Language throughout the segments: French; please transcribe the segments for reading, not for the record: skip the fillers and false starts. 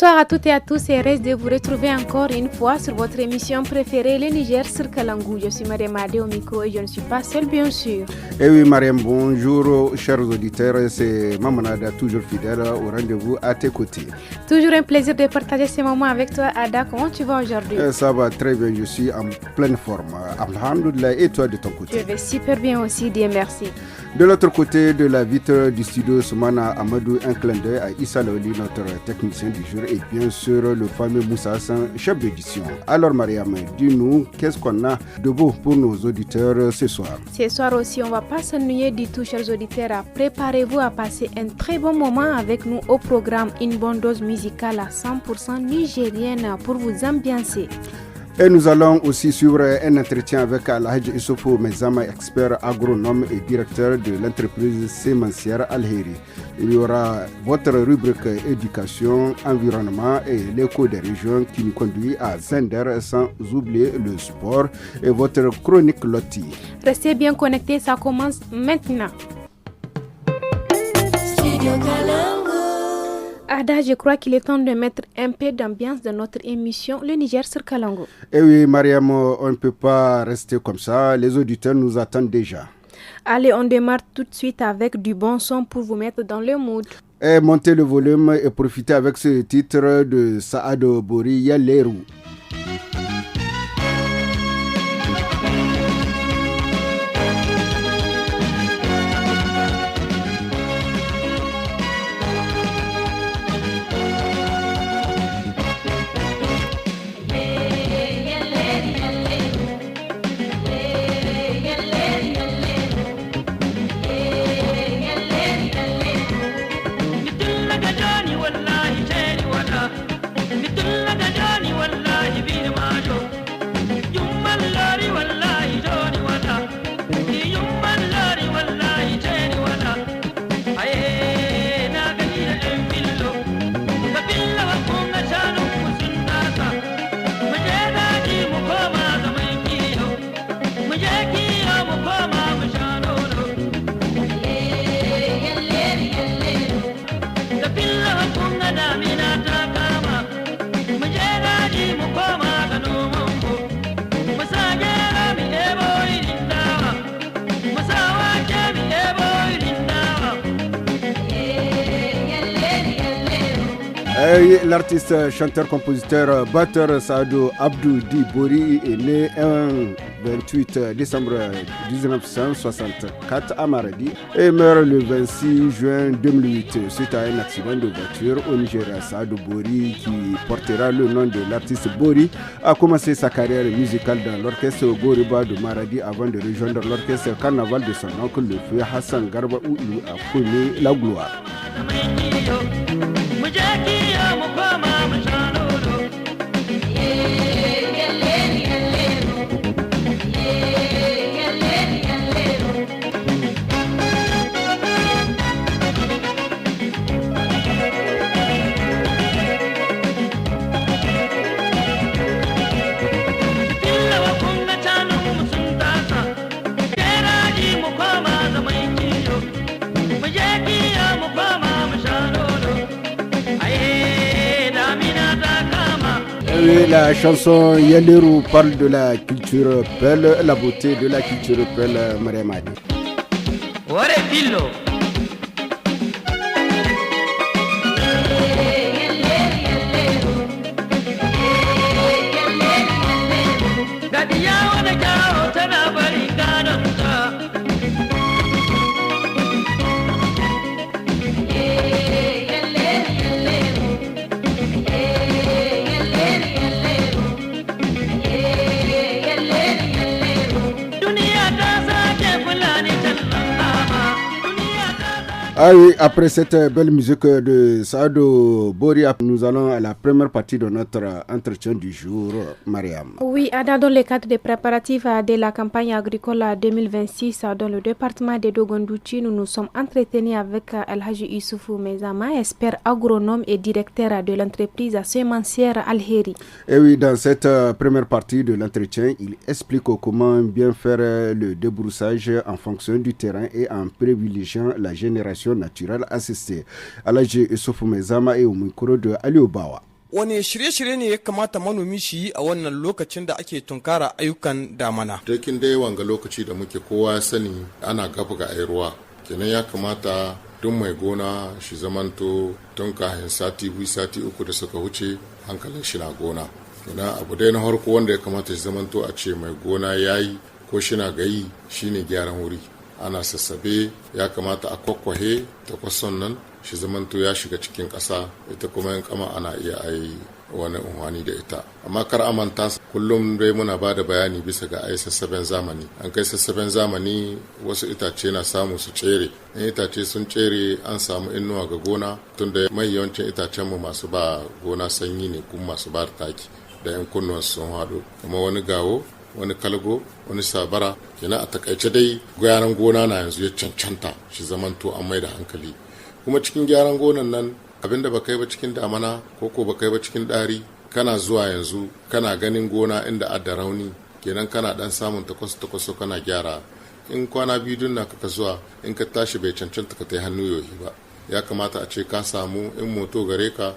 Bonsoir à toutes et à tous et heureuse de vous retrouver encore une fois sur votre émission préférée, le Niger sur Kalangou. Je suis Mariam Adé au micro et je ne suis pas seule bien sûr. Eh oui Mariam, bonjour chers auditeurs, c'est Mamanada toujours fidèle au rendez-vous à tes côtés. Toujours un plaisir de partager ces moments avec toi Ada, comment tu vas aujourd'hui? Ça va très bien, je suis en pleine forme, alhamdoulilah, et toi de ton côté? Je vais super bien aussi, Dieu merci. De l'autre côté de la vitre du studio, Soumana Amadou, un clin d'œil à Issa Loli, notre technicien du jour, et bien sûr le fameux Moussa Hassan, chef d'édition. Alors Mariam, dis-nous, qu'est-ce qu'on a de beau pour nos auditeurs ce soir? Ce soir aussi, on ne va pas s'ennuyer du tout, chers auditeurs. Préparez-vous à passer un très bon moment avec nous au programme Une bonne dose musicale à 100% nigérienne pour vous ambiancer. Et nous allons aussi suivre un entretien avec Alhaji Issoufou Mezama, expert agronome et directeur de l'entreprise sémencière Alheri. Il y aura votre rubrique éducation, environnement et l'écho des régions qui nous conduit à Zender, sans oublier le sport et votre chronique Loti. Restez bien connectés, ça commence maintenant. Ada, je crois qu'il est temps de mettre un peu d'ambiance dans notre émission Le Niger sur Kalango. Eh oui, Mariam, on ne peut pas rester comme ça. Les auditeurs nous attendent déjà. Allez, on démarre tout de suite avec du bon son pour vous mettre dans le mood. Et montez le volume et profitez avec ce titre de Saado Bori Yaleru. L'artiste, chanteur, compositeur, batteur Saadou Abdou Di Bori est né un 28 décembre 1964 à Maradi et meurt le 26 juin 2008 suite à un accident de voiture au Nigeria. Saadou Bori, qui portera le nom de l'artiste Bori, a commencé sa carrière musicale dans l'orchestre Goriba de Maradi avant de rejoindre l'orchestre Carnaval de son oncle le feu Hassan Garba où il a connu la gloire. La chanson Yaleru parle de la culture Peul, la beauté de la culture Peul, Mariam Adi. Ah oui, après cette belle musique de Saado Bori, nous allons à la première partie de notre entretien du jour, Mariam. Oui, Ada, dans le cadre des préparatifs de la campagne agricole 2026 dans le département de Dogondouchi, nous nous sommes entretenus avec Alhaji Issoufou Mezama, expert agronome et directeur de l'entreprise sémencière Alheri. Et oui, dans cette première partie de l'entretien, il explique comment bien faire le débroussage en fonction du terrain et en privilégiant la génération sélection naturelle assistée. Alhaji Isufu mai zama et micro de Aliou Bawa. Wani shirye-shirye ne ya kamata manomi shi yi a wannan lokacin da ake tunkara ayyukan damana? Dakin dai wanga lokaci da muke kowa sani ana gaba ga ruwa, kenan ya kamata duk mai gona shi zamanto tun kahin sati biyu sati uku da suka wuce hankalin shi na gona. Kenan abu dai na harko wanda ya kamata shi zamanto a ce mai gona yayi ko shi na gayi shine gyaran wuri. Ana sassabe ya kamata a kwakwahe takwason nan shi zamanto ya shiga cikin ƙasa, ita kuma yin kama ana iya ai wani unhwani da ita. Amma kar amanta kullum dai muna ba da bayani bisa ga ai sassaben zamani. An kai sassaben zamani wasu itace na samu su tsere. In itace sun tsere an samu inuwa ga gona, tunda mai yawancin itacenmu masu ba gona sanyi ne kuma masu ba da taki da yan kunnuwan sun haɗu. Kuma wani gawo, wani kalgo, wani sabara. Kenan a takaice dai gyaran gona na yanzu ya cancanta shi zamanto an mai da hankali. Kuma cikin gyaran gonan nan abinda ba kai ba cikin damana ko ba kai ba cikin ɗari, kana zuwa yanzu kana ganin gona inda adda rauni, kenan kana dan samun takwaso kana gyara. In kwana biyu dun na kaka zuwa in ka tashi bai cancanta ka tai hannu yohi ba. Ya kamata a ce ka samu in moto gare ka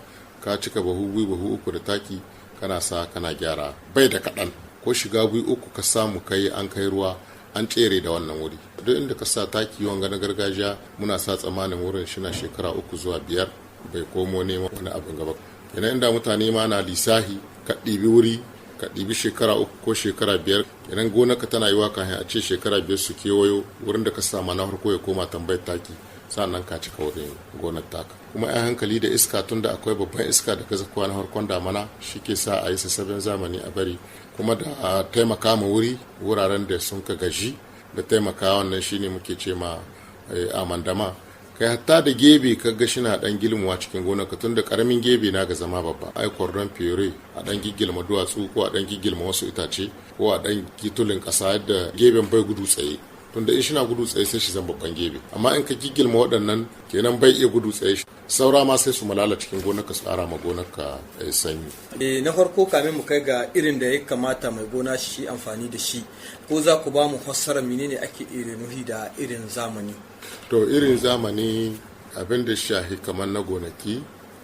cika bahu uku da taki kana sa kana gyara. Bai da kaɗan ko shiga biyu uku ka samu kai an kai ruwa an tsere da wannan wuri. Duk inda ka sa taki wanga na gargajiya muna sa tsamanin wurin shi na shekara 3 zuwa 5 bai komo neman wani abin gaba. Kenan inda mutane ma na lisahi ka ɗibi wuri ka ɗibi shekara 3 ko shekara 5, kenan gonarka tana yi waka a ce shekara 5 su kewayo wurin da ka sa mana farko ya koma tambayar taki, sannan ka cika wurin gonar taka. Kuma ai hankali da iska, tunda akwai babban iska da gaza kwana harkon damana shi ke sa a yi sassaben zamani a bari, kuma da taimaka ma wuraren da sun ka gaji da taimaka wannan shine muke ce ma amandama. Kai hatta da gebe ka ga shi na dan gilmuwa cikin gonar ka, tunda karamin gebe na ga zama babba. Ai cordon fiore a dan giggilma duwatsu ko a dan giggilma wasu itace ko a dan gitulin kasa yadda geben bai gudu tsaye, tunda in shi na gudu tsaye sai shi zan babban gebe. Amma in ka giggilma waɗannan kenan bai iya gudu tsaye, saura ma sai su malala cikin gonar ka su ƙara ma gonar ka sanyi. Na farko kamin mu kai ga irin da ya kamata mai gona shi amfani da shi, ko za ku ba mu fassara menene ake nuhi da irin zamani? To irin zamani abin da shahi kamar na gonaki,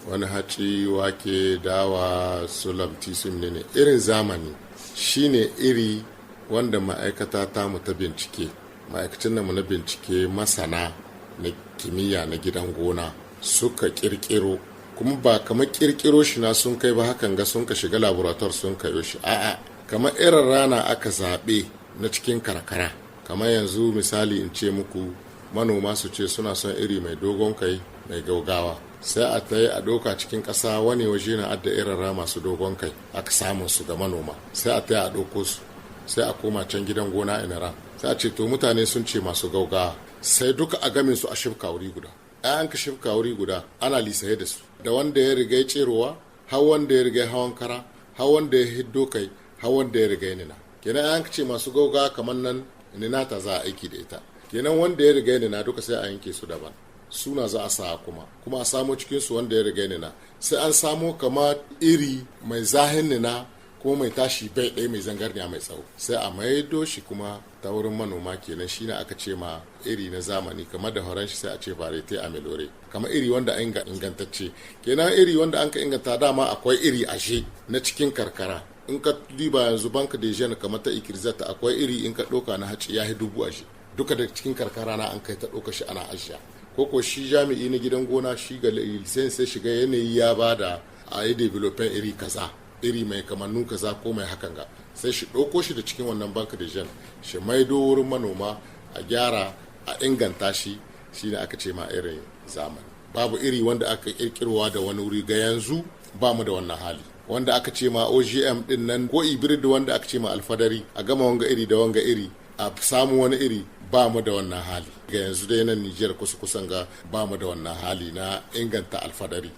wani haci, wake, dawa, sulamti sun ne. Irin zamani shine iri wanda ma'aikata ta mu ta bincike, ma'aikacin da mu na bincike masana na kimiyya na gidan gona suka kirkiro, kuma ba kamar kirkiro shi na sun kai ba hakan ga sun ka shiga laborator sun kayo shi, a'a kamar irin rana aka zaɓe na cikin karkara. Kamar yanzu misali in ce muku manoma su ce suna son iri mai dogon kai mai gaugawa, sai a ta yi a doka cikin ƙasa wani waje na adda irin rana masu dogon kai aka samun su ga manoma, sai a ta yi a ɗauko su sai a koma can gidan gona inara, sai a ce to mutane sun ce masu gaugawa, sai duka a game su a shifka wuri guda. An ka shifka wuri guda ana lisaye da su, da wanda ya riga cerowa, har wanda ya riga hawan kara, har wanda ya hiddo kai, har wanda ya riga nina. Kenan an ka ce masu gaugawa kamar nan nina ta za a aiki da ita, kenan wanda ya riga nina duka sai a yanke su daban, suna za a sa kuma a samo cikin su wanda ya riga nina, sai an samo kama iri mai zahin nina kuma mai tashi bai ɗaya mai zangarniya mai tsawo, sai a maido shi kuma ta wurin manoma. Kenan shine aka ce ma iri na zamani, kamar da horon shi sai a ce variete amelore, kamar iri wanda an ingantacce. Kenan iri wanda an ka inganta, dama akwai iri ashe na cikin karkara. In ka diba yanzu banka da jena kamar ta ikirzata, akwai iri in ka ɗauka na haci ya 1000 ashe, duka da cikin karkara na an kai ta ɗauka shi ana ashiya. Koko shi jami'i na gidan gona shi ga sai shiga yanayi ya bada a yi developing iri kaza, iri mai kamannu kaza ko mai hakan ga, sai shi ɗauko shi da cikin wannan banka da jen shi maido wurin manoma a gyara a inganta shi. Shine aka ce ma irin zamani. Babu iri wanda aka kirkirwa da wani wuri ga yanzu, ba mu da wannan hali. Wanda aka ce ma OGM din nan ko hybrid wanda aka ce ma alfadari, a gama wanga iri da wanga iri a samu wani iri, ba mu da wannan hali ga yanzu dai nan Niger kusan ga ba mu da wannan hali na inganta alfadari.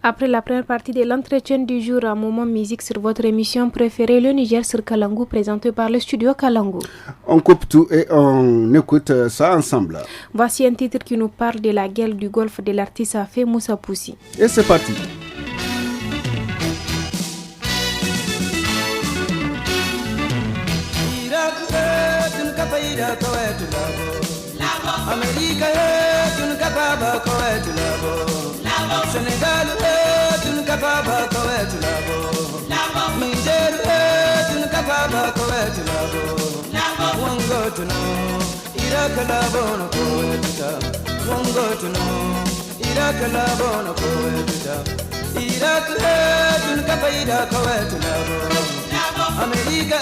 Après la première partie de l'entretien du jour, un moment musique sur votre émission préférée, le Niger sur Kalangu, présenté par le studio Kalangu. On coupe tout et on écoute ça ensemble. Voici un titre qui nous parle de la guerre du Golfe de l'artiste Afé Moussa Poussi. Et c'est parti. La America tun kapaba kowetu labo Senegal tun kapaba kowetu labo Niger tun kapaba kowetu labo Wango tuno Iraq labo no kowetu ta Wango tuno Iraq labo no kowetu ta Iraq tun kapaba kowetu labo America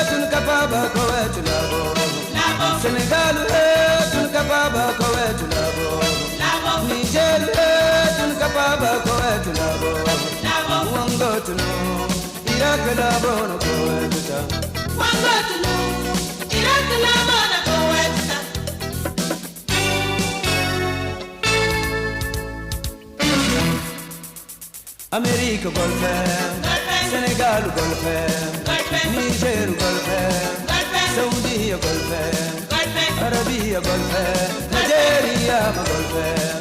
tun kapaba kowetu labo Senegal tun kapaba kowetu labo Niger tun kapaba kowetu labo Wango tuno Iraq labo no kowetu ta Wango tuno Iraq labo no kowetu ta America golfe Senegal golfe Niger golfe Saudi golfe Arabia golfe Nigeria golfe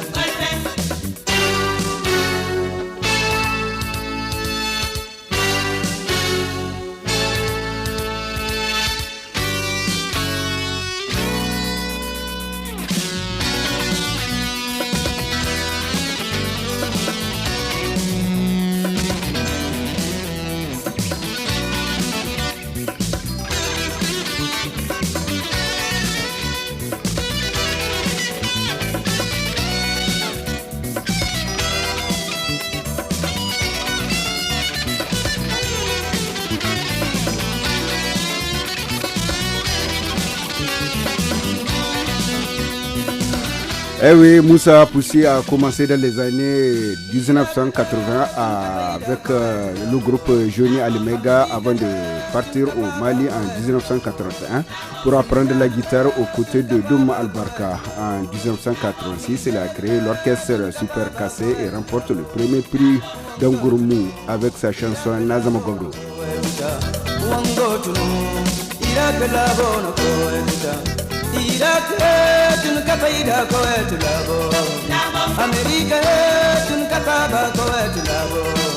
Eh oui, Moussa Poussi a commencé dans les années 1980 avec le groupe Johnny Alimega avant de partir au Mali en 1981 pour apprendre la guitare aux côtés de Douma Albarka. En 1986, il a créé l'orchestre Super Cassé et remporte le premier prix d'Angourmou avec sa chanson Nazama Gongo.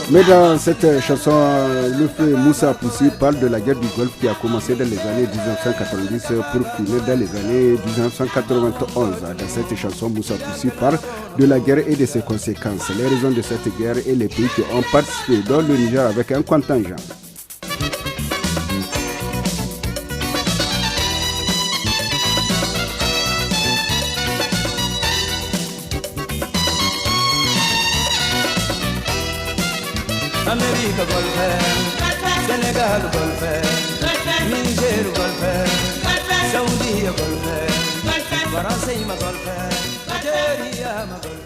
Mais dans cette chanson, le feu Moussa Poussi parle de la guerre du Golfe qui a commencé dans les années 1990 pour finir dans les années 1991. Dans cette chanson, Moussa Poussi parle de la guerre et de ses conséquences, les raisons de cette guerre et les pays qui ont participé, dont le Niger avec un contingent. America golfe, Senegal golfe, Niger golfe, Saudi golfe, France golfe, Nigeria golfe.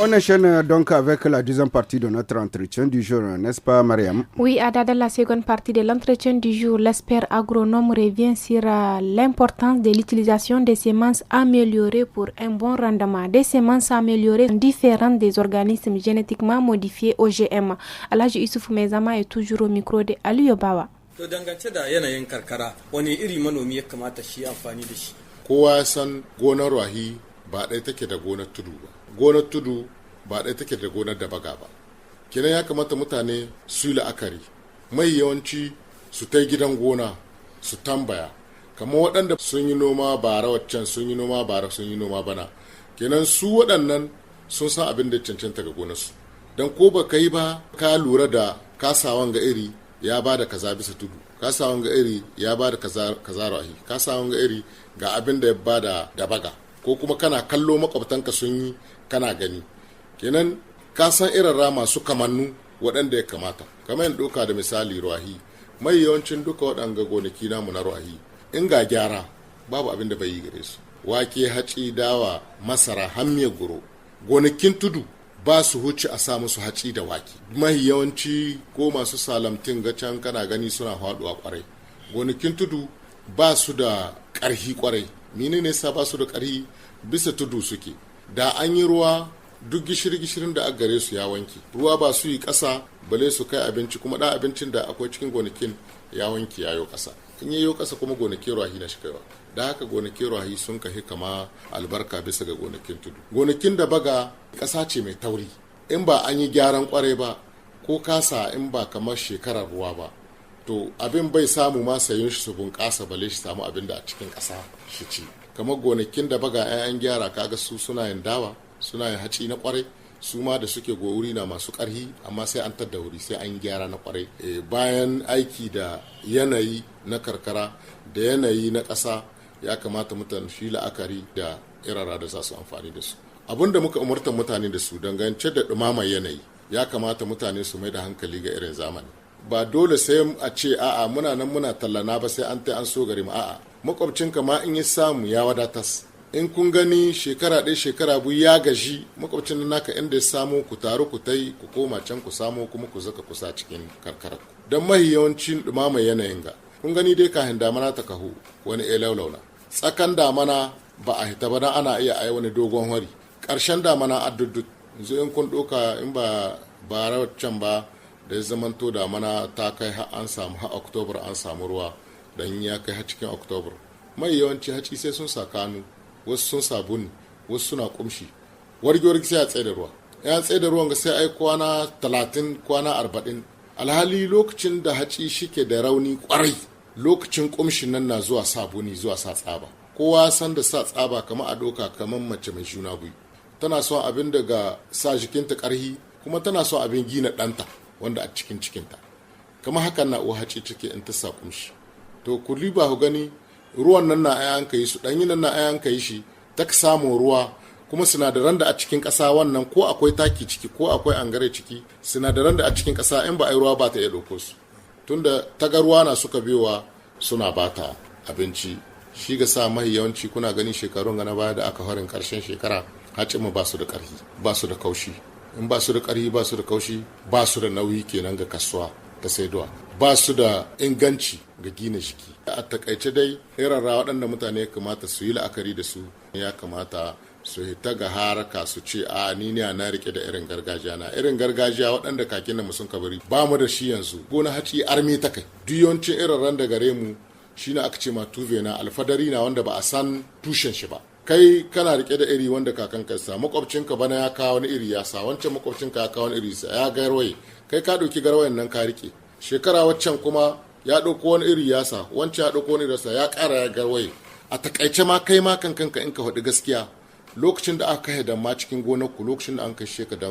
On enchaîne donc avec la deuxième partie de notre entretien du jour, n'est-ce pas Mariam? Oui, Ada, dans la seconde partie de l'entretien du jour, l'expert agronome revient sur l'importance de l'utilisation des semences améliorées pour un bon rendement. Des semences améliorées sont différentes des organismes génétiquement modifiés OGM. Alhaji Issoufou Mezama est toujours au micro de Aliou Bawa. To dangance da yanayin karkara wani iri manomi ya kamata shi amfani da shi. Kowa san gonar wahi ba ɗaya take da gonar tudu ba. Gonar tudu ba ɗaya take da gonar da baga ba. Kenan ya kamata mutane su yi la'akari mai yawanci su ta gidan gona su tambaya kamar waɗanda sun yi noma bara waccan sun yi noma bara sun yi noma bana kenan su waɗannan sun san abin da cancanta ga gonarsu don ko ba ka yi ba ka lura da kasawan ga iri ya ba da kaza bisa tudu kasawan ga iri ya ba da kaza rahi kasawan ga iri ga abin da ya ba da baga ko kuma kana kallo makwabtanka sun yi kana gani kenan ka san irin rama su kamannu waɗanda ya kamata kamar yin ɗauka da misali ruwahi mai yawancin duka waɗanga gonaki namu na ruwahi in ga gyara babu abin da bai yi gare su wake haci dawa masara hammiyar goro gonakin tudu ba su huce a sa musu haci da wake mai yawanci ko masu salamtin ga can kana gani suna faɗuwa kwarai gonakin tudu ba su da ƙarhi kwarai menene sa ba su da ƙarhi bisa tudu suke da an yi ruwa duk gishirin da aka gare su ya wanke ruwa ba su yi ƙasa bale su kai abinci kuma ɗan abincin da akwai cikin gonakin ya wanke yayo ƙasa in yayo ƙasa kuma gonakin ruwahi na shi kaiwa da haka gonakin ruwahi sun kahi kama albarka bisa ga gonakin tudu gonakin da baga ƙasa ce mai tauri in ba an yi gyaran kwarai ba ko kasa in ba kamar shekarar ruwa ba to abin bai samu ma sayon shi su bunƙasa bale shi samu abin da a cikin ƙasa shi ci. Kamar gonakin da baga 'ya'yan gyara kaga su suna yin dawa, suna yin haci na kwarai, su ma da suke wuri na masu ƙarhi, amma sai an tadda wuri sai an gyara na kwarai. Bayan aiki da yanayi na karkara da yanayi na ƙasa, ya kamata mutane shi la'akari da irara da za su amfani da su. Abin da muka umarta mutane da su dangance da ɗumamar yanayi, ya kamata mutane su mai da hankali ga irin zamani. Ba dole sai a ce a'a muna nan muna tallana ba sai an so gari mu, a'a makwabcinka ma in ya samu ya wadatas. In kun gani shekara ɗaya shekara biyu ya gaji, makwabcin naka inda ya samu ku taru ku tai ku koma can ku samu kuma ku zaka kusa cikin karkara. Don mahi yawancin ɗumamar yanayin ga kun gani dai kahin damana ta kahu wani laulauna, tsakan damana ba a hita ba dan ana iya ayi wani dogon hori, ƙarshen damana addudut. Yanzu in kun ɗauka in ba bara can ba da ya zamanto damana ta kai har an samu har oktobar an samu ruwa, dan ya kai har cikin oktobar mai yawanci haci sai sun sa kanu, wasu sun sabuni, wasu suna kumshi, wargi sai a tsaye da ruwa. Ya tsaye da ruwan ga sai ai kwana 30 kwana 40. Alhali lokacin da haci shike da rauni kwarai, lokacin kumshin nan na zuwa sabuni zuwa sa tsaba. Kowa san da sa tsaba kamar a doka kamar mace mai juna biyu, tana son abin daga sa jikinta karhi, kuma tana son abin gina ɗanta wanda a cikin cikinta. Kamar hakan na uwa haci cike in ta sa kumshi. To ku liba ku gani ruwan nan na ayan kai su, ɗanyi nan na ayan kai shi, ta samu ruwa, kuma sinadaran da a cikin ƙasa wannan ko akwai taki ciki ko akwai angare ciki, sinadaran da a cikin ƙasa in ba a yi ruwa ba ta iya ɗauko su. Tunda tagarwa na suka biyowa suna bata abinci. Shi ga sa mahi yawanci kuna gani shekarun gana baya da aka harin ƙarshen shekara, hacin mu ba su da ƙarfi, ba su da kaushi. In ba su da ƙarfi ba su da kaushi, ba su da nauyi kenan ga kasuwa ta saidowa, ba su da inganci ga gina jiki. A takaice dai irara waɗanda mutane kamata su yi la'akari da su, ya kamata su hita ga haraka su ce a ni ne na rike da irin gargajiya na, irin gargajiya waɗanda kakin da mu sun kabari ba mu da shi yanzu. Gona haci armi ta kai, duk yawancin iraran da gare mu shine aka ce ma tuve na alfadari na wanda ba a san tushen shi ba. Kai kana rike da iri wanda kakan ka sa, makwabcinka bana ya kawo wani iri ya sa, wancan makwabcinka ya kawo wani iri sa, ya garwaye, kai ka ɗauki garwayen nan ka rike. Shekara waccan kuma ya ɗauko wani iri ya sa, wancan ya ɗauko wani iri ya sa, ya ƙara ya garwaye. A takaice ma kai ma kanka in ka faɗi gaskiya, lokacin da aka kai da ma cikin gonarku, lokacin da an kai sheka da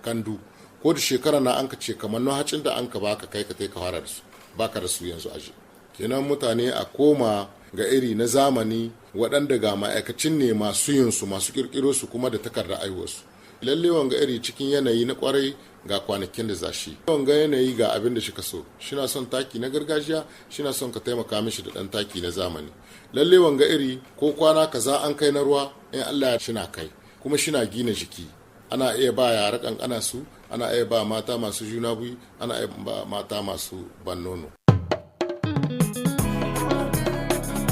kandu, ko da shekara na an ka ce kamar na hacin da an ka baka kai ka fara da su, baka da su yanzu aje. Kenan mutane a koma ga iri na zamani waɗanda ga ma'aikacin ne masu yin su, masu kirkiro su kuma da takardar aiwarsu. Lalle wanga iri cikin yanayi na kwarai ga kwanakin da zashi. Wanga yanayi ga abin da shi ka so, shina son taki na gargajiya, shina son ka taimaka mishi da ɗan taki na zamani. Lalle wanga iri ko kwana kaza an kai na ruwa, in Allah ya shina kai kuma shina gina jiki. Ana iya ba yara kankana su, ana iya ba mata masu juna biyu, ana iya ba mata masu ban nono.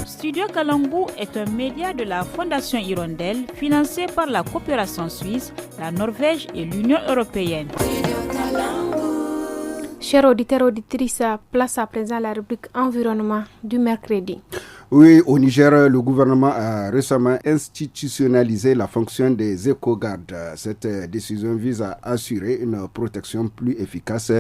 Studio Kalangu est un média de la Fondation Hirondelle financé par la coopération suisse, la Norvège et l'Union européenne. Chers auditeurs et auditrices, place à présent la rubrique environnement du mercredi. Oui, au Niger, le gouvernement a récemment institutionnalisé la fonction des éco-gardes. Cette décision vise à assurer une protection plus efficace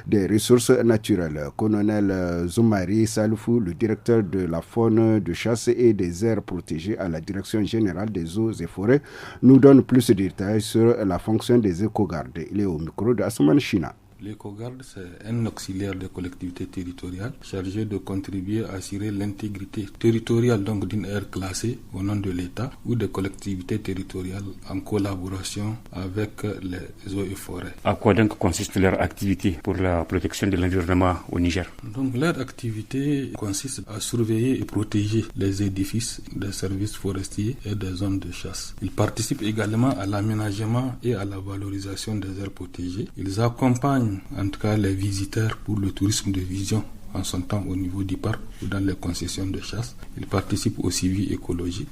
des ressources naturelles. Colonel Zoumari Salfou, le directeur de la faune de chasse et des aires protégées à la Direction générale des eaux et forêts, nous donne plus de détails sur la fonction des éco-gardes. Il est au micro de Asman China. L'éco-garde, c'est un auxiliaire des collectivités territoriales chargé de contribuer à assurer l'intégrité territoriale donc d'une aire classée au nom de l'État ou des collectivités territoriales en collaboration avec les eaux et forêts. À quoi donc consiste leur activité pour la protection de l'environnement au Niger? Donc leur activité consiste à surveiller et protéger les édifices des services forestiers et des zones de chasse. Ils participent également à l'aménagement et à la valorisation des aires protégées. Ils accompagnent en tout cas les visiteurs pour le tourisme de vision en son temps au niveau du parc ou dans les concessions de chasse. Ils participent au suivi écologique.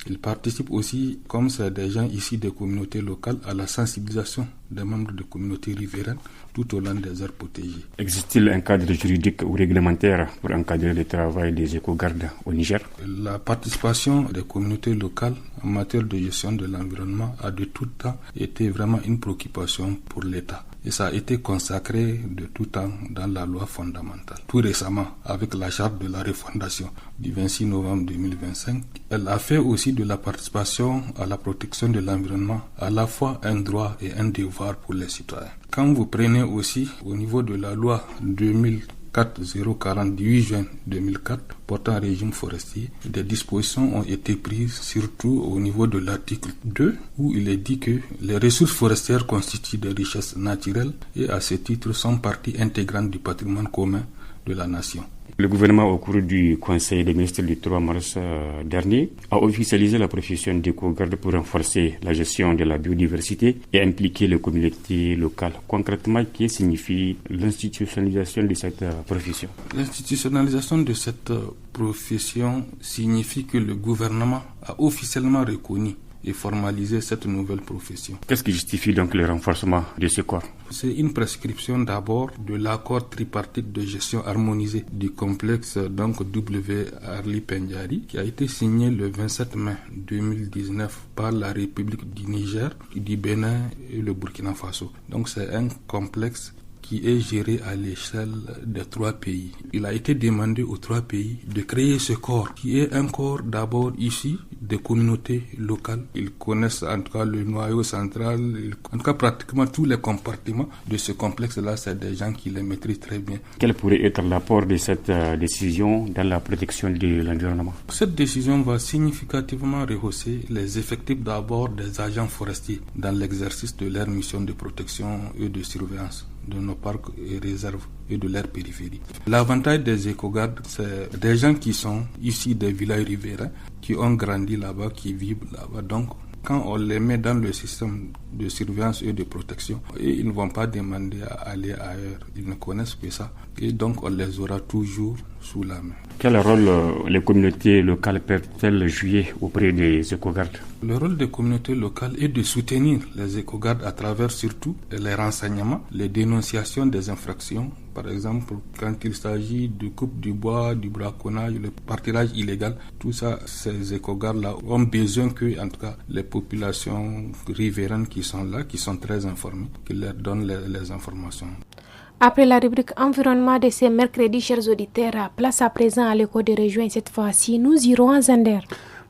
Ils participent aussi, comme c'est des gens ici des communautés locales, à la sensibilisation des membres de communautés riveraines tout au long des aires protégées. Existe-t-il un cadre juridique ou réglementaire pour encadrer le travail des éco-gardes au Niger? La participation des communautés locales en matière de gestion de l'environnement a de tout temps été vraiment une préoccupation pour l'État. et ça a été consacré de tout temps dans la loi fondamentale. Tout récemment, avec la charte de la refondation du 26 novembre 2025, elle a fait aussi de la participation à la protection de l'environnement à la fois un droit et un devoir pour les citoyens. Quand vous prenez aussi au niveau de la loi 2004-040 du 8 juin 2004 portant régime forestier, des dispositions ont été prises surtout au niveau de l'article 2 où il est dit que les ressources forestières constituent des richesses naturelles et à ce titre sont partie intégrante du patrimoine commun de la nation. Le gouvernement, au cours du Conseil des ministres du 3 mars dernier, a officialisé la profession d'éco-garde pour renforcer la gestion de la biodiversité et impliquer les communautés locales. Concrètement, qu'est-ce que signifie l'institutionnalisation de cette profession? L'institutionnalisation de cette profession signifie que le gouvernement a officiellement reconnu et formaliser cette nouvelle profession. Qu'est-ce qui justifie donc le renforcement de ce corps? C'est une prescription d'abord de l'accord tripartite de gestion harmonisée du complexe donc W. Arli Pendjari qui a été signé le 27 mai 2019 par la République du Niger, du Bénin et le Burkina Faso. Donc c'est un complexe qui est géré à l'échelle des 3 pays. Il a été demandé aux 3 pays de créer ce corps, qui est un corps d'abord ici des communautés locales. Ils connaissent en tout cas le noyau central, en tout cas pratiquement tous les compartiments de ce complexe-là, c'est des gens qui les maîtrisent très bien. Quel pourrait être l'apport de cette décision dans la protection de l'environnement? Cette décision va significativement rehausser les effectifs d'abord des agents forestiers dans l'exercice de leur mission de protection et de surveillance de nos parcs et réserves et de leur périphérie. L'avantage des éco-gardes, c'est des gens qui sont issus des villages riverains, qui ont grandi là-bas, qui vivent là-bas. Donc, quand on les met dans le système de surveillance et de protection, et ils ne vont pas demander à aller ailleurs. Ils ne connaissent que ça. Et donc, on les aura toujours sous la main. Quel rôle les communautés locales peuvent-elles jouer auprès des éco-gardes? Le rôle des communautés locales est de soutenir les éco-gardes à travers surtout les renseignements, les dénonciations des infractions. Par exemple, quand il s'agit de coupe du bois, du braconnage, le partirage illégal, tout ça, ces éco-gardes-là ont besoin que, en tout cas, les populations riveraines qui sont là, qui sont très informées, qu'ils leur donnent les informations. Après la rubrique environnement de ce mercredi, chers auditeurs, place à présent à l'écho des régions et cette fois-ci, nous irons à Zander.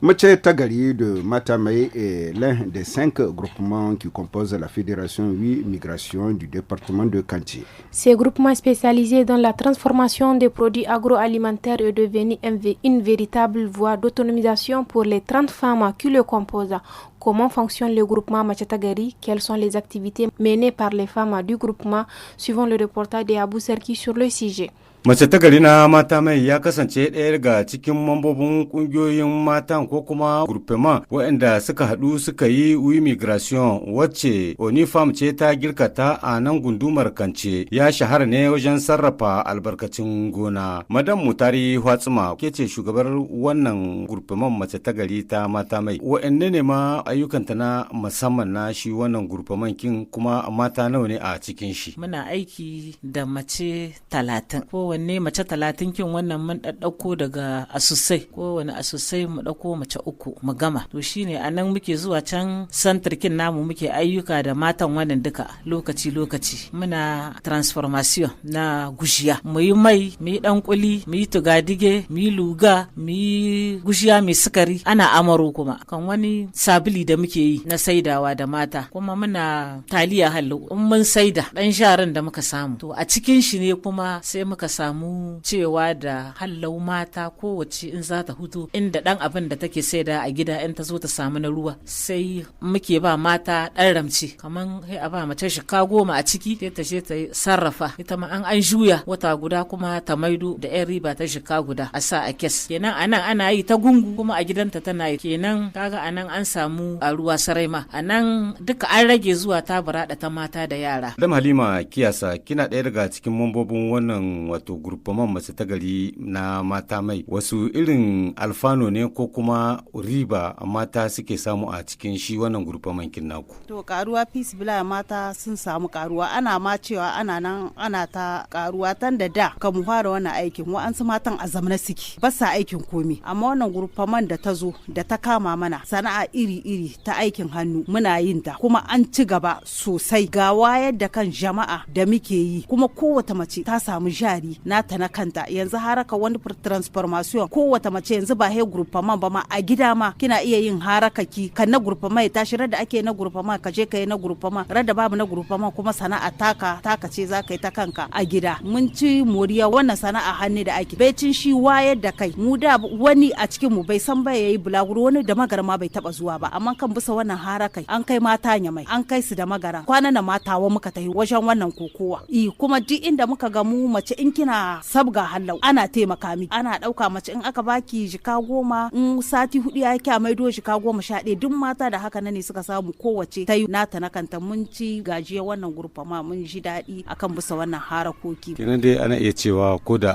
Mathieu Tagari de Matamei est l'un des 5 groupements qui composent la Fédération 8 Migration du département de Kanti. Ces groupements spécialisés dans la transformation des produits agroalimentaires est devenu une véritable voie d'autonomisation pour les 30 femmes qui le composent. Comment fonctionne le groupement Mathieu Tagari? Quelles sont les activités menées par les femmes du groupement? Suivant le reportage de Abou Serki sur le sujet. Mace ta gari na mata mai ya kasance ɗaya daga cikin mambobin ƙungiyoyin matan ko kuma groupement waɗanda suka haɗu suka yi wi migration wacce Onifam ce ta girka ta a nan gundumar Kance ya shahara ne wajen sarrafa albarkacin gona. Madam Mutari Hwatsuma ke ce shugabar wannan groupement mace ta gari ta mata mai. Waɗanne ne ma ayyukanta na musamman na shi wannan groupement kin kuma mata nawa ne a cikin shi? Muna aiki da mace 30. Kowanne mace 30 kin wannan mun ɗaɗɗauko daga asusai, kowane asusai mu ɗauko mace 3 mu gama. To shine anan muke zuwa can santarkin namu muke ayyuka da matan wannan duka lokaci muna transformation na gushiya, mu yi mai, mu yi ɗan kuli, mu yi tugadige, mu yi luga, mu yi gushiya mai sukari, ana amaro kuma kan wani sabili da muke yi na saidawa da mata, kuma muna taliya hallo in mun saida ɗan sharan da muka samu to a cikin shi ne kuma sai muka samu cewa da hallau mata kowace in za ta hutu inda dan abin da take saida a gida in ta zo ta samu na ruwa sai muke ba mata dan ramci kaman sai a ba mace shika 10 a ciki sai ta je ta sarrafa ita ma an juya wata guda kuma ta maido da yan riba ta shika guda a sa a kes. Kenan anan ana yi ta gungu kuma a gidanta tana yi, kenan kaga anan an samu a ruwa sarai ma anan duka an rage zuwa ta burada ta mata da yara. Dam Halima Kiyasa kina ɗaya daga cikin mambobin wannan wato groupement mace ta gari na mata mai, wasu irin alfano ne ko kuma riba mata suke samu a cikin shi wannan groupement kin naku? To karuwa fisibila mata sun samu karuwa, ana ma cewa ana nan ana ta karuwa tan da ka mu fara wannan aikin wa'ansu matan a zamana suke ba sa aikin komi, amma wannan groupement da ta zo da ta kama mana sana'a iri-iri ta aikin hannu muna yin ta kuma an ci gaba sosai ga wayar da kan jama'a da muke yi, kuma kowace mace ta samu jari nata na kanta. Yanzu haraka wani transformation kowace mace yanzu ba he groupement ba ma a gida ma kina iya yin harakaki kan na groupement ta shirar da ake na groupement ka je ka yi na groupement, rada babu na groupement kuma sana'a taka ce za ka yi ta kanka a gida. Mun ci moriya wannan sana'a hannu da ake bai cin shi wayar da kai. Mu da wani a cikin mu bai san ba yayi bulaguro, wani da magarma bai taba zuwa ba, amma kan bisa wannan harakai an kai mata nya mai an kai su da magara kwanan na matawa muka tafi wajen wannan kokowa kuma duk inda muka ga mu mace in kina sabga hallau ana taimaka miki, ana dauka mace in aka baki jika 10 in sati 4 ya kya maido jika 11 duk mata da haka ne suka samu kowace ta yi nata na kanta. Mun ci gajiya wannan gurfama, mun ji daɗi akan bisa wannan harakoki. Kenan dai ana iya cewa ko da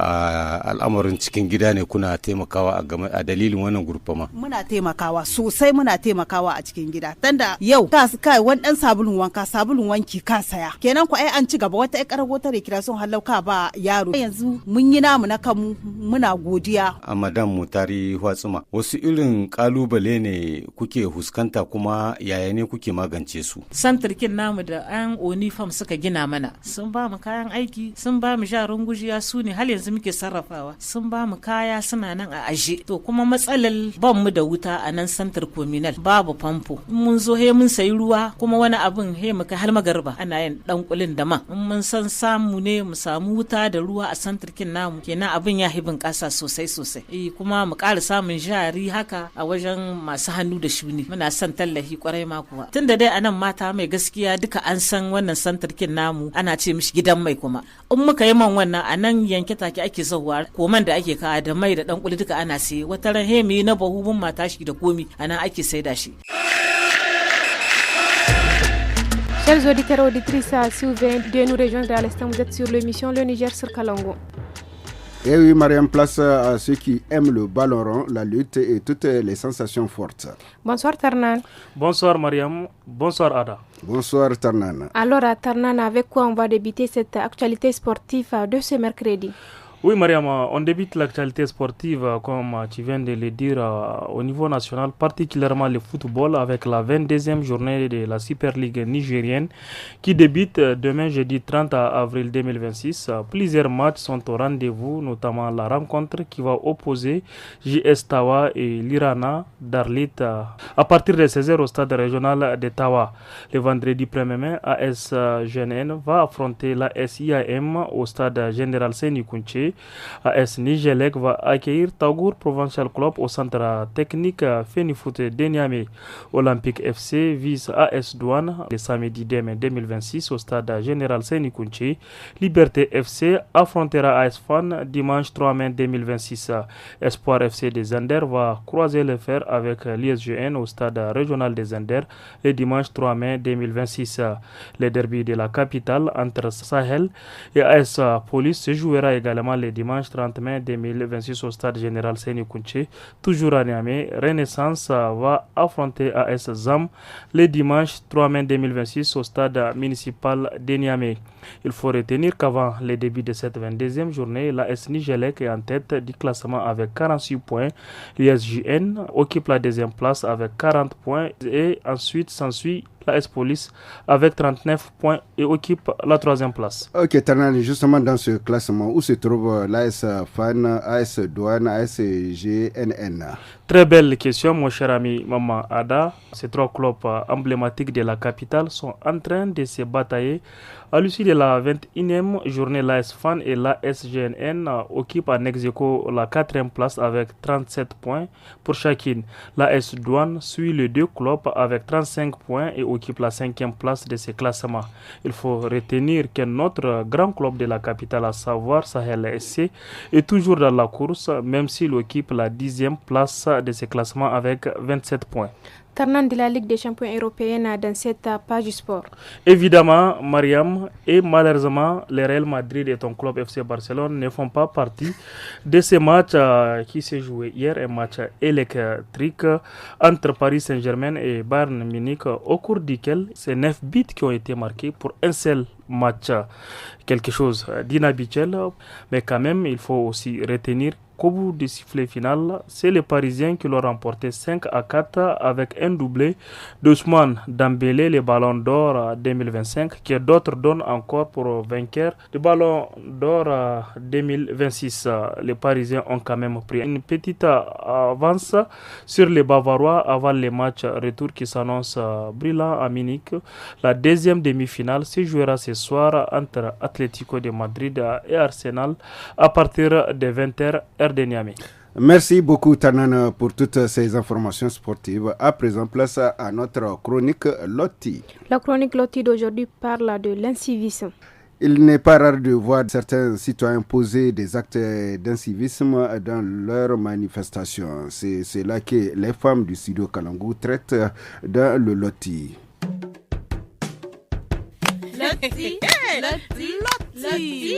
al'amarin cikin gida ne kuna taimakawa a dalilin wannan gurfama? Muna taimakawa sosai, muna taimakawa a cikin gida. Tanda yau ka kai wani dan sabulun wanka sabulun wanki ka saya, kenan ku ai an ci gaba. Wata karago ta recreation hallau ka ba yaro. Yanzu mun yi namu na kanmu, muna godiya. A madam Mutari Hwatsuma, wasu irin kalubale ne kuke huskanta kuma yaya ne kuke magance su? Santirkin namu da an Onifam suka gina mana, sun ba mu kayan aiki, sun ba mu jarin gujiya, su ne hal yanzu muke sarrafawa, sun ba mu kaya suna nan a aje. To kuma matsalar ban mu da wuta a nan santar communal, babu famfo. Mun zo he mun sayi ruwa, kuma wani abin he muka har magarba ana yin dan kulin da man. Mun san samu ne mu samu wuta da ruwa a santirkin namu, kenan abin ya hibin kasa sosai kuma mu ƙara samun jari haka a wajen masu hannu da shuni. Muna son tallafi kwarai ma kuwa, tunda dai anan mata mai gaskiya duka an san wannan santirkin namu ana ce mishi gidan mai, kuma in muka yi man wannan a nan yanke take ake zauwa koman da ake kawo da mai da dan kuli duka ana siye. Wata ran hemi na bahubun mata shi da komi anan ake saida shi. Chers auditeurs et auditrices, si vous venez de nous rejoindre à l'instant, vous êtes sur l'émission Le Niger sur Kalango. Et oui, Mariam, place à ceux qui aiment le ballon rond, la lutte et toutes les sensations fortes. Bonsoir Tarnan. Bonsoir Mariam. Bonsoir Ada. Bonsoir Tarnan. Alors Tarnan, avec quoi on va débuter cette actualité sportive de ce mercredi? Oui Mariam, on débute l'actualité sportive comme tu viens de le dire au niveau national, particulièrement le football avec la 22e journée de la Super League nigérienne qui débute demain jeudi 30 avril 2026. Plusieurs matchs sont au rendez-vous, notamment la rencontre qui va opposer JS Tawa et l'Irana d'Arlit à partir de 16h au stade régional de Tawa. Le vendredi 1er mai, AS GNN va affronter la SIAM au stade général Seni Kunche. AS Nigelec va accueillir Tagour Provincial Club au centre technique Fenifoot de Niamey. Olympique FC vise AS Douane le samedi 2 mai 2026 au stade général Seni Kunche. Liberté FC affrontera AS Fan dimanche 3 mai 2026. Espoir FC de Zender va croiser le fer avec l'ISGN au stade régional de Zender le dimanche 3 mai 2026. Le derby de la capitale entre Sahel et AS Police se jouera également le dimanche 30 mai 2026 au stade général Seni Kunche. Toujours à Niamey, Renaissance va affronter AS Zam le dimanche 3 mai 2026 au stade municipal de Niamey. Il faut retenir qu'avant le début de cette 22e journée, l'AS Nigelec est en tête du classement avec 46 points. L'ISJN occupe la deuxième place avec 40 points et ensuite s'ensuit l'AS Police avec 39 points et occupe la troisième place. Ok, Tarnan, justement dans ce classement, où se trouve l'AS Fan, AS Douane, AS GNN? Très belle question, mon cher ami Maman Ada. Ces trois clubs emblématiques de la capitale sont en train de se batailler. À l'issue de la 21e journée, l'AS Fan et l'AS GNN occupent en ex-aequo la 4e place avec 37 points pour chacune. L'AS Douane suit les deux clubs avec 35 points et occupe la 5e place de ce classement. Il faut retenir qu'un autre grand club de la capitale, à savoir Sahel SC, est toujours dans la course, même s'il occupe la 10e place de ce classement avec 27 points. Terminant de la Ligue des champions européenne dans cette page du sport. Évidemment, Mariam, et malheureusement, le Real Madrid et ton club FC Barcelone ne font pas partie de ce match qui s'est joué hier, un match électrique entre Paris Saint-Germain et Bayern Munich, au cours duquel c'est 9 buts qui ont été marqués pour un seul match. Quelque chose d'inhabituel, mais quand même, il faut aussi retenir qu'au bout du sifflet final, c'est les Parisiens qui l'ont remporté 5-4 avec un doublé d'Ousmane Dembélé, le Ballon d'Or 2025, que d'autres donnent encore pour vainqueur du Ballon d'Or 2026. Les Parisiens ont quand même pris une petite avance sur les Bavarois avant les matchs retour qui s'annoncent brillants à Munich. La deuxième demi-finale se jouera ce soir entre Atlético de Madrid et Arsenal à partir de 20h. Merci beaucoup Tanan pour toutes ces informations sportives. À présent, place à notre chronique Loti. La chronique Loti d'aujourd'hui parle de l'incivisme. Il n'est pas rare de voir certains citoyens poser des actes d'incivisme dans leurs manifestations. C'est là que les femmes du studio Kalangu traitent dans le Loti. Loti, Loti, Loti,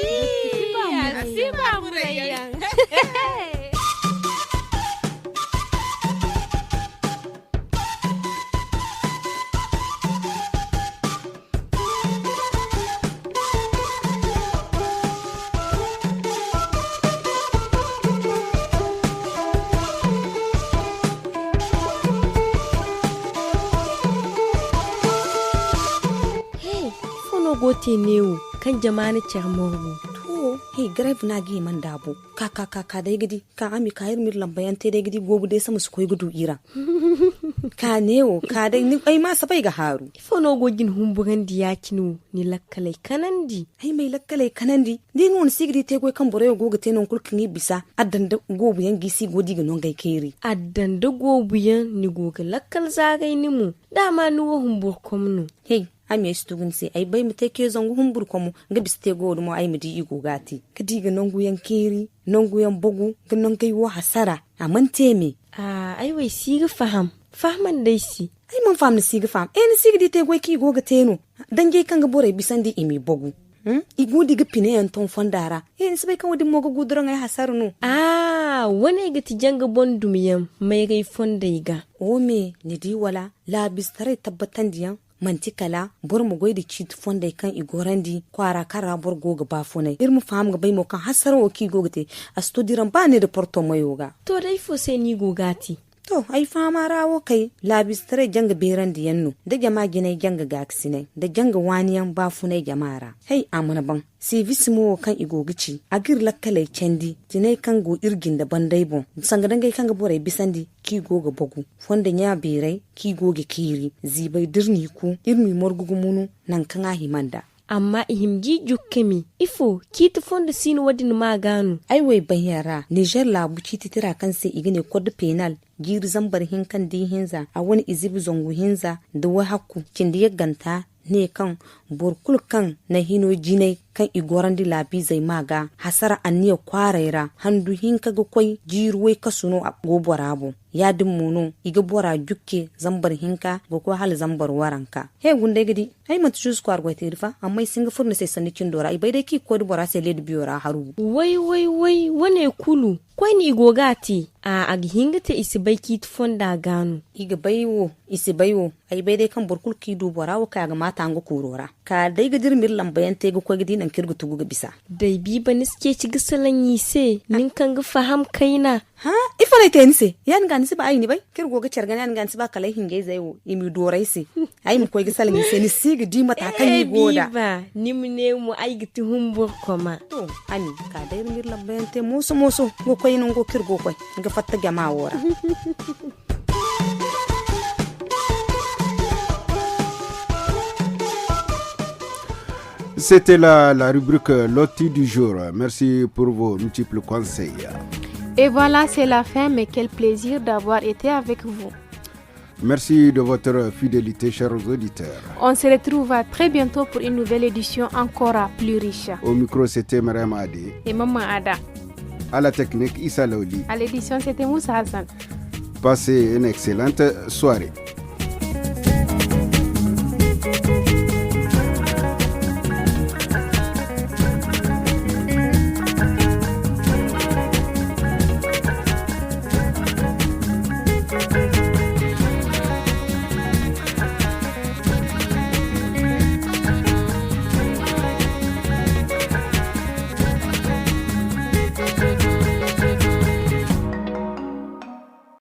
gote newo kan jama'ani charmorgo to he grave na gi man dabo ka dai gidi ka ami ka yir mir lambayan te dai gidi gobu dai sama su koy gudu ira ka newo ka dai ni ai ma sabai ga haru ifo no gogin humbugan di yakinu ni lakkalai kanandi ai mai lakkalai kanandi ni non sigri te goy kan bore gogo te non kulkin yi bisa addan da gobu yan gisi godi ga non gai keri addan da gobu yan ni goga lakkal zagai ni mu dama nuwo humbur komnu hey ami stugun se ai bai mu take zangu humbur komu ga biste godu mo ai mu di igo gati kadi ga nongu yan keri nongu yan bogu ga non kai wo hasara amante me ai wai siga fahman dai si ai mun fam ni siga fam ni siga di te goy ki go ga teno dange kan ga bore bisandi imi bogu igu diga pine yan ton fondara ni sabai kan wadi mogo guduran ai hasaru no wani ga ti janga bondum yam mai gai fonda iga o me ni di wala la bistare tabbatan diyan mantikala bor mu goydi chit fonda kan igorandi kwara kara bor goga bafunai irmu fam ga baymo kan hasar o ki gogate astudiran ba ne da porto mayoga to dai fo sai ni gogati to ai fama rawo kai labis tare janga berandi yanno da jama ginai janga gaksine da janga waniyan bafunai jamara hey amuna ban sivisimo kan igogici agir lakkalai cendi tinai kan go irgin da bandai bon sangadan gai kan ga bore bisandi ki goga bogu fonda nya berai ki goge kiri zibai dirni ku irmi morgugu munu nan kan ahimanda amma ihimgi jukkemi ifo kiti fonda sinu wadin maganu ai wai bayara Niger labu kiti tira kan sai igine code penal giri zambar hinkan di hinza a wani izibu zongu hinza da wa hakku kindi ya ganta ne kan burkul kan na hino jinai kan igorandi labi zai maga hasara anniya kwaraira handu hinka ga kwai jiruwai kasuno a goborabo ya dimmuno iga bora jukke zambar hinka go ko hal zambar waranka he gunde gidi ai mat jus kwar go tirfa amma singa furna sai sanikin dora ai bai dai ki ko bora sai led biora haru wai wane kulu kwai ni igogati a aghinga te isibai ki fonda ganu iga baiwo isibaiwo ai bai dai kan burkul ki du bora wa ka ga mata ngo kurora ka dai ga dirmir lambayan te go ko gidi nan kirgu tugu ga bisa dai bi baniske ci gisalan yi se nin kan ga faham kaina ha ifa ne tense yan ga nisi ba ai ni bai kirgo ga cergan yan ga nisi ba kalai hinge zaiwo imi dorai se ai mu ko gisalan yi se ni sigi di mata kan yi goda ba ni mu ne mu ai giti humbur koma to ani ka dai mir lambayan te moso go ko yin go kirgo ko ga fatta gama wora C'était la rubrique Loti du jour. Merci pour vos multiples conseils. Et voilà, c'est la fin, mais quel plaisir d'avoir été avec vous. Merci de votre fidélité, chers auditeurs. On se retrouve très bientôt pour une nouvelle édition encore plus riche. Au micro, c'était Mariam Adi. Et Maman Ada. À la technique, Issa Laoli. À l'édition, c'était Moussa Hassan. Passez une excellente soirée.